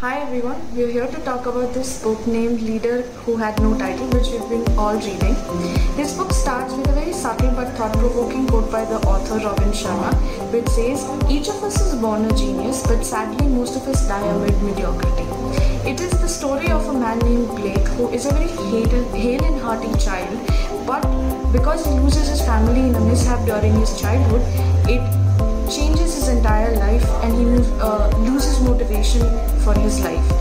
Hi everyone, we're here to talk about this book named Leader Who Had No Title, which we've been all reading. This book starts with a very subtle but thought-provoking quote by the author Robin Sharma, which says, "Each of us is born a genius, but sadly most of us die amid mediocrity." It is the story of a man named Blake who is a very hale and hearty child, but because he loses his family in a mishap during his childhood, it changes his entire life and he loses motivation for his life.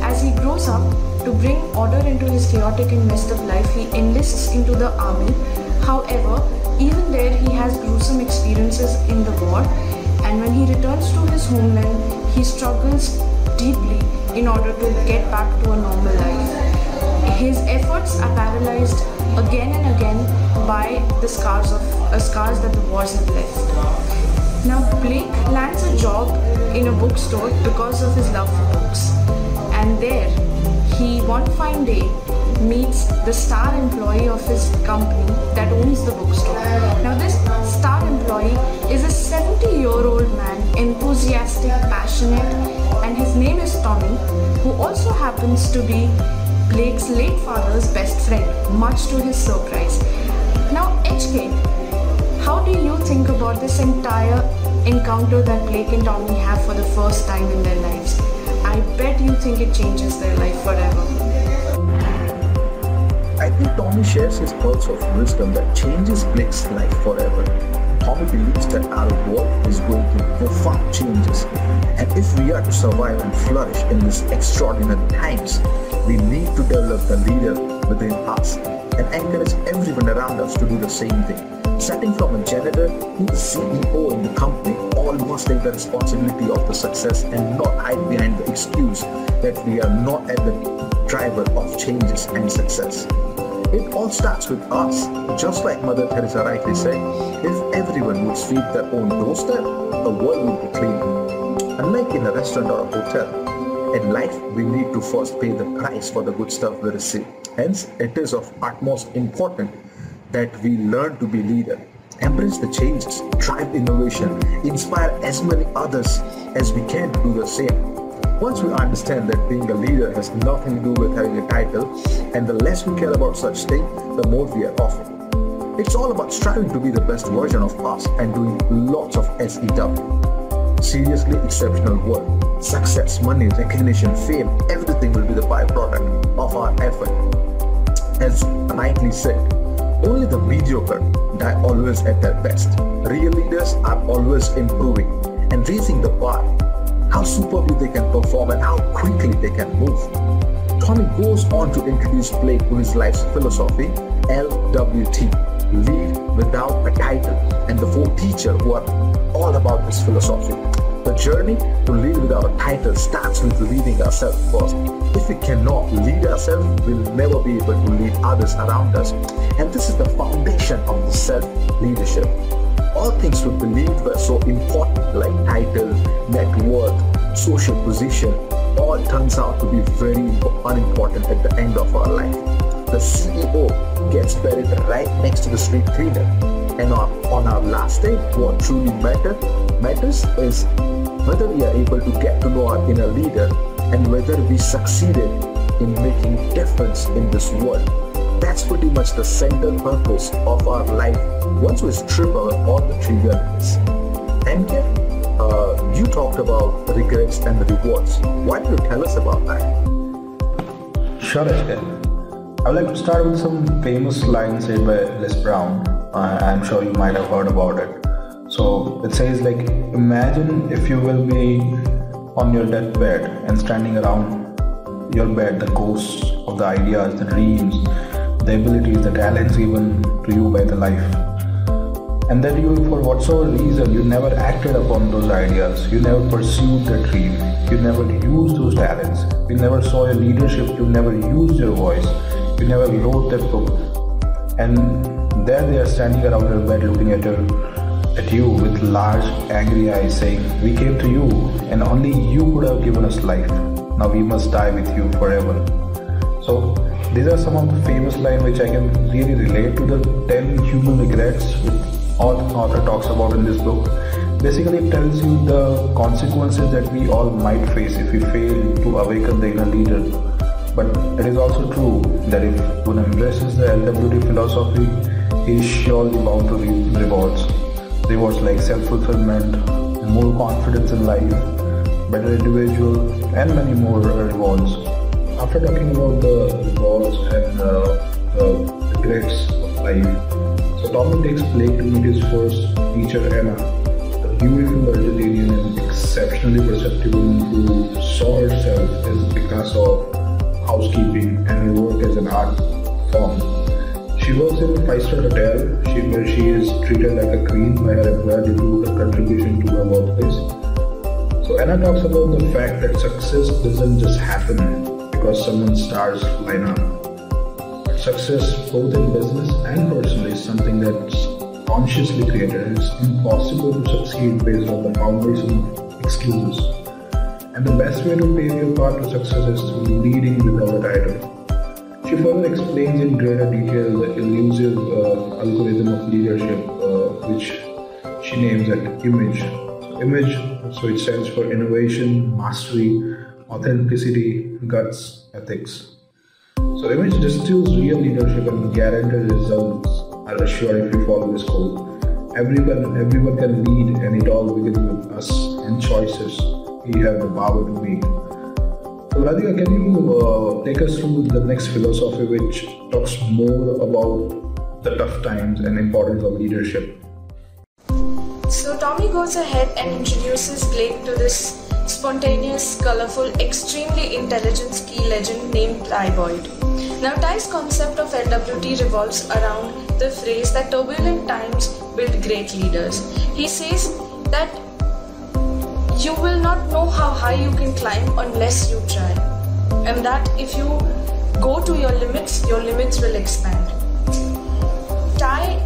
As he grows up, to bring order into his chaotic and messed up life, he enlists into the army. However, even there he has gruesome experiences in the war, and when he returns to his homeland, he struggles deeply in order to get back to a normal life. His efforts are paralyzed again and again by the scars that the wars have left. Now Blake lands a job in a bookstore because of his love for books, and there he one fine day meets the star employee of his company that owns the bookstore. Now this star employee is a 70-year-old man, enthusiastic, passionate, and his name is Tommy, who also happens to be Blake's late father's best friend, much to his surprise. Now HK, how do you think about this entire encounter that Blake and Tommy have for the first time in their lives? I bet you think it changes their life forever. I think Tommy shares his pearls of wisdom that changes Blake's life forever. Tommy believes that our world is going through profound changes, and if we are to survive and flourish in these extraordinary times, we need to develop the leader within us and encourage everyone around us to do the same thing. Starting from a janitor to the CEO in the company, all must take the responsibility of the success and not hide behind the excuse that we are not at the driver of changes and success. It all starts with us. Just like Mother Teresa rightly said, if everyone would sweep their own doorstep, the world would be clean. Unlike in a restaurant or a hotel, in life we need to first pay the price for the good stuff we receive. Hence, it is of utmost importance that we learn to be leader, embrace the changes, drive innovation, inspire as many others as we can to do the same. Once we understand that being a leader has nothing to do with having a title, and the less we care about such things, the more we are off it. It's all about striving to be the best version of us and doing lots of SEW. Seriously exceptional work, success, money, recognition, fame, everything will be the byproduct of our effort. As rightly said, only the mediocre die always at their best. Real leaders are always improving and raising the bar, how superbly they can perform and how quickly they can move. Tommy goes on to introduce Blake to his life's philosophy, LWT, Lead Without a Title, and the 4 teachers who are all about this philosophy. The journey to lead without a title starts with leading ourselves first. If we cannot lead ourselves, we'll never be able to lead others around us. And this is the foundation of the self-leadership. All things we believed were so important, like title, net worth, social position, all turns out to be very unimportant at the end of our life. The CEO gets buried right next to the street cleaner. And on our last day, what truly matters is whether we are able to get to know our inner leader and whether we succeeded in making a difference in this world. That's pretty much the central purpose of our life once we strip away all the trivialities. MK, you talked about regrets and rewards. Why don't you tell us about that? Sure, SK. I would like to start with some famous lines said by Les Brown. I'm sure you might have heard about it. So it says like, imagine if you will be on your deathbed and standing around your bed, the ghosts of the ideas, the dreams, the abilities, the talents given to you by the life. And that you, for whatsoever reason, you never acted upon those ideas, you never pursued the dream, you never used those talents, you never saw your leadership, you never used your voice, you never wrote that book. And there they are standing around your bed looking at you with large angry eyes saying, "We came to you and only you could have given us life. Now we must die with you forever." So these are some of the famous lines which I can really relate to, the 10 human regrets which all the author talks about in this book. Basically, it tells you the consequences that we all might face if we fail to awaken the inner leader. But it is also true that if one embraces the LWD philosophy, he is surely bound to reap rewards. Rewards like self-fulfillment, more confidence in life, better individual, and many more rewards. After talking about the rewards and the regrets of life, so Tommy takes Blake to meet his first teacher, Anna, a beautiful Argentinian and exceptionally perceptive woman who saw herself as Picasso of housekeeping and her work as an art form. She works in a 5-star hotel where she is treated like a queen by her employer due to her contribution to her workplace. So Anna talks about the fact that success doesn't just happen because someone's stars line up. Success both in business and personally is something that's consciously created. It's impossible to succeed based on the foundation of excuses. And the best way to pave your path to success is through leading without a title. She further explains in greater detail the elusive algorithm of leadership, which she names as IMAGE. So it stands for innovation, mastery, authenticity, guts, ethics. So IMAGE distills real leadership and guaranteed results are assured if you follow this code. Everyone can lead, and it all begins with us and choices we have the power to make. So Radhika, can you take us through the next philosophy which talks more about the tough times and importance of leadership? So Tommy goes ahead and introduces Blake to this spontaneous, colorful, extremely intelligent ski legend named Ty Boyd. Now Ty's concept of LWD revolves around the phrase that turbulent times build great leaders. He says that you will not know how high you can climb unless you try, and that if you go to your limits will expand. Ty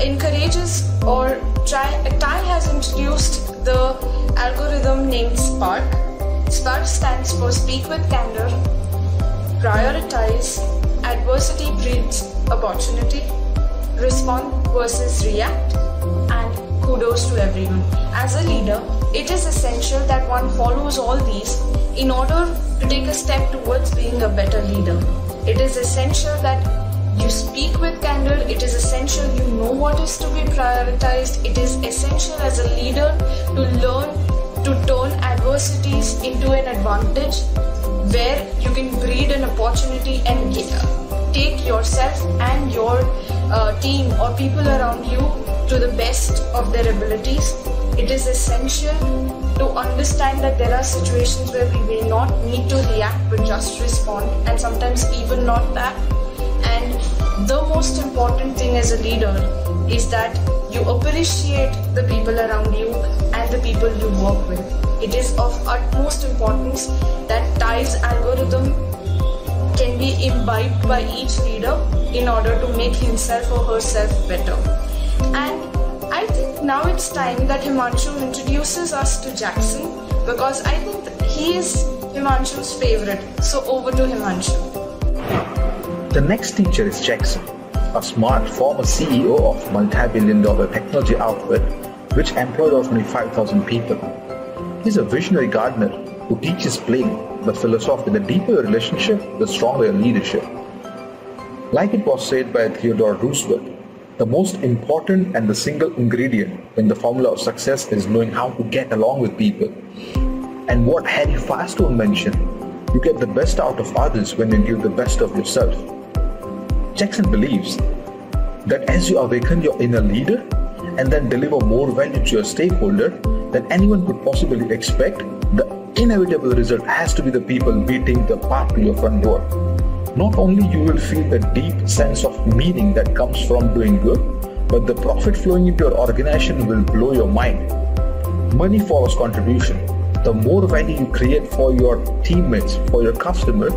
encourages Ty has introduced the algorithm named SPARK. SPARK stands for Speak with Candor, Prioritize, Adversity Breeds Opportunity, Respond versus React, and Kudos to everyone. As a leader, it is essential that one follows all these in order to take a step towards being a better leader. It is essential that you speak with candor. It is essential you know what is to be prioritized. It is essential as a leader to learn to turn adversities into an advantage where you can breed an opportunity and take yourself and your team or people around you to the best of their abilities. It is essential to understand that there are situations where we may not need to react but just respond, and sometimes even not that. And the most important thing as a leader is that you appreciate the people around you and the people you work with. It is of utmost importance that Ty's algorithm can be imbibed by each leader in order to make himself or herself better. And I think now it's time that Himanshu introduces us to Jackson, because I think that he is Himanshu's favorite. So over to Himanshu. The next teacher is Jackson, a smart former CEO of multi-billion-dollar technology outfit which employed only 5,000 people. He's a visionary gardener who teaches playing the philosophy: the deeper your relationship, the stronger your leadership. Like it was said by Theodore Roosevelt, the most important and the single ingredient in the formula of success is knowing how to get along with people. And what Harry Firestone mentioned, you get the best out of others when you give the best of yourself. Jackson believes that as you awaken your inner leader and then deliver more value to your stakeholder than anyone could possibly expect, the inevitable result has to be the people beating the path to your front door. Not only you will feel the deep sense of meaning that comes from doing good, but the profit flowing into your organization will blow your mind. Money follows contribution. The more value you create for your teammates, for your customer,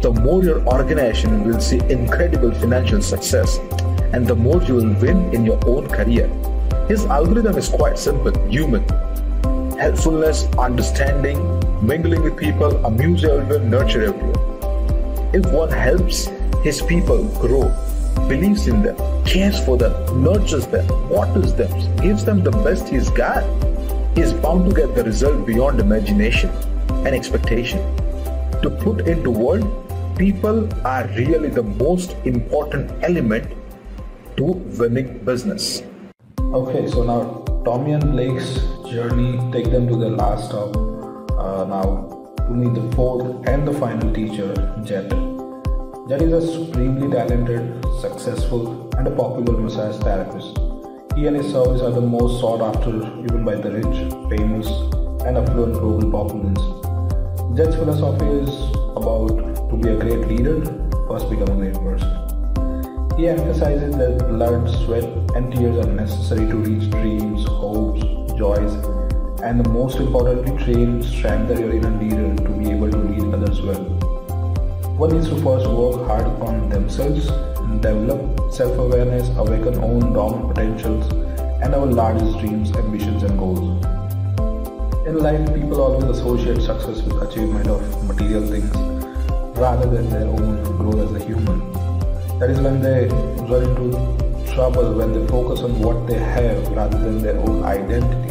the more your organization will see incredible financial success, and the more you will win in your own career. His algorithm is quite simple: human, helpfulness, understanding, mingling with people, amuse everyone, nurture everyone. If one helps his people grow, believes in them, cares for them, nurtures them, waters them, gives them the best he's got, is bound to get the result beyond imagination and expectation. To put into words, people are really the most important element to winning business. Okay, so now Tommy and Blake's journey take them to their last stop now to meet the fourth and the final teacher, Jet. Jet is a supremely talented, successful and a popular massage therapist. He and his service are the most sought after even by the rich, famous and affluent global populace. Jet's philosophy is about to be a great leader, first become a great person. He emphasizes that blood, sweat and tears are necessary to reach dreams, hopes, joys, and the most importantly, train strength that your inner leader to be able to lead others well. One needs to first work hard on themselves, develop self-awareness, awaken own dormant potentials, and our largest dreams, ambitions, and goals. In life, people always associate success with achievement of material things rather than their own growth as a human. That is when they run into trouble, when they focus on what they have rather than their own identity.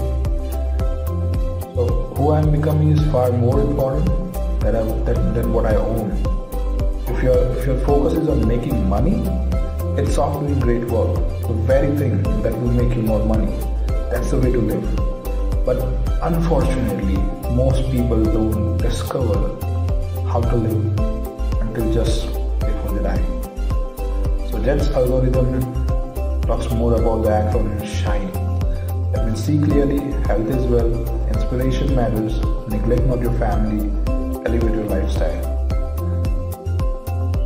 So, who I am becoming is far more important than what I own. If your focus is on making money, it's off doing great work, the very thing that will make you more money. That's the way to live. But unfortunately, most people don't discover how to live until just before they die. So Jet's algorithm talks more about the acronym SHINE. That means see clearly, health is wealth, inspiration matters, neglect not your family, elevate your lifestyle.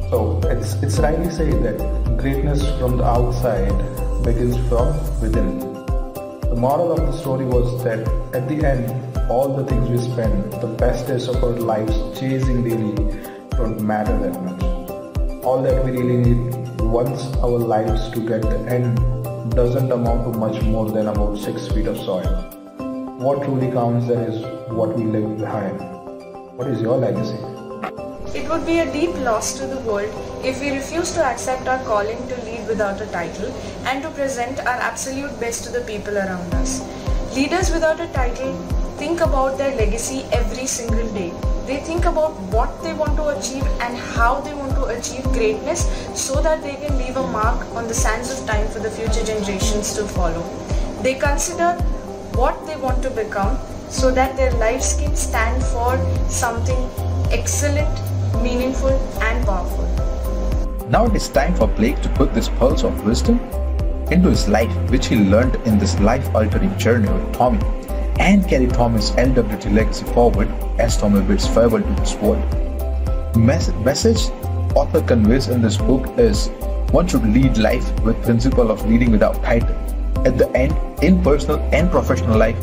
So it's rightly said that greatness from the outside begins from within. The moral of the story was that at the end, all the things we spend the best days of our lives chasing daily don't matter that much. All that we really need once our lives to get the end doesn't amount to much more than about 6 feet of soil. What truly counts then is what we leave behind. What is your legacy? It would be a deep loss to the world if we refuse to accept our calling to lead without a title and to present our absolute best to the people around us. Leaders without a title think about their legacy every single day. They think about what they want to achieve and how they want to achieve greatness so that they can leave a mark on the sands of time for the future generations to follow. They consider what they want to become so that their lives can stand for something excellent, meaningful and powerful. Now it is time for Blake to put this pulse of wisdom into his life, which he learned in this life-altering journey with Tommy, and carry Tommy's LWT legacy forward as Tommy bids farewell to this world. The message author conveys in this book is one should lead life with principle of leading without title. At the end, in personal and professional life,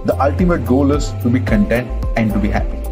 the ultimate goal is to be content and to be happy.